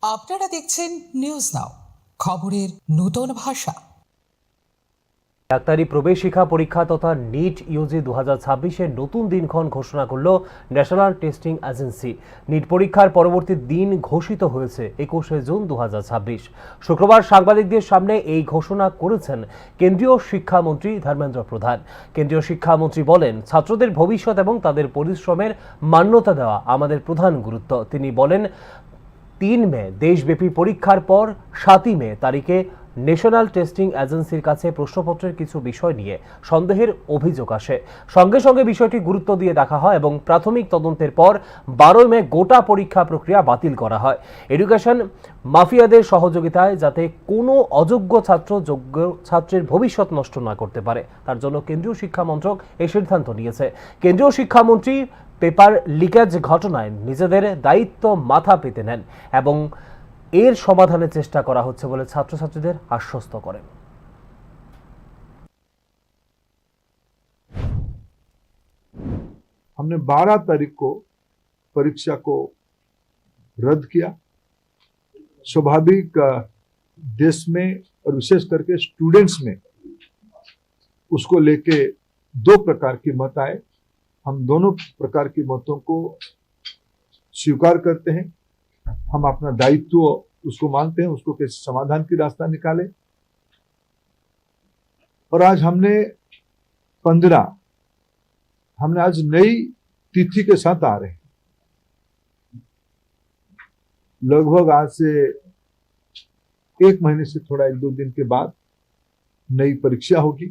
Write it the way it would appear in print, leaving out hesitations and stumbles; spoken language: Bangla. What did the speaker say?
আপনারা দেখছেন নিউজ নাও, খবরের নতুন ভাষা। ডাক্তারি প্রবেশিকা পরীক্ষা তথা নিট ইউজি 2026-এর নতুন দিনক্ষণ ঘোষণা করল ন্যাশনাল টেস্টিং এজেন্সি। নিট পরীক্ষার পরবর্তী দিন ঘোষিত হয়েছে 21শে জুন 2026। শুক্রবার সাংবাদিকদের সামনে এই ঘোষণা করেছেন কেন্দ্রীয় শিক্ষামন্ত্রী ধর্মেন্দ্র প্রধান। কেন্দ্রীয় শিক্ষামন্ত্রী বলেন, ছাত্রদের ভবিষ্যৎ এবং তাদের পরিশ্রমের মান্যতা দেওয়া আমাদের প্রধান গুরুত্ব। তিনি বলেন, 3 মে দেশব্যাপী পরীক্ষার পর 7 মে তারিখে ন্যাশনাল টেস্টিং এজেন্সির কাছে প্রশ্নপত্রের কিছু বিষয় নিয়ে সন্দেহের অভিযোগ আসে। সঙ্গে সঙ্গে বিষয়টি গুরুত্ব দিয়ে দেখা হয় এবং প্রাথমিক তদন্তের পর 12 মে গোটা পরীক্ষা প্রক্রিয়া বাতিল করা হয়। এডুকেশন মাফিয়াদের সহযোগিতায় যাতে কোনো অযোগ্য ছাত্র যোগ্য ছাত্রের ভবিষ্যৎ নষ্ট না করতে পারে, তার জন্য কেন্দ্রীয় শিক্ষা মন্ত্রক এই সিদ্ধান্ত নিয়েছে। কেন্দ্রীয় শিক্ষামন্ত্রী পেপার লিকেজ ঘটনায় নিজেদের দায়িত্ব মাথা পেতে নেন এবং এর সমাধানের চেষ্টা করা হচ্ছে বলে ছাত্রছাত্রীদের আশ্বস্ত করেন। हमने 12 तारीख को परीक्षा को रद्द किया। स्वाभाविक देश में और विशेष करके स्टूडेंट्स में उसको लेके दो प्रकार की मत आए। हम दोनों प्रकार की मतों को स्वीकार करते हैं। हम अपना दायित्व उसको मानते हैं, उसको कैसे समाधान की रास्ता निकाले। और आज हमने आज नई तिथि के साथ आ रहे हैं। लगभग आज से 1 महीने से थोड़ा 1-2 दिन के बाद नई परीक्षा होगी।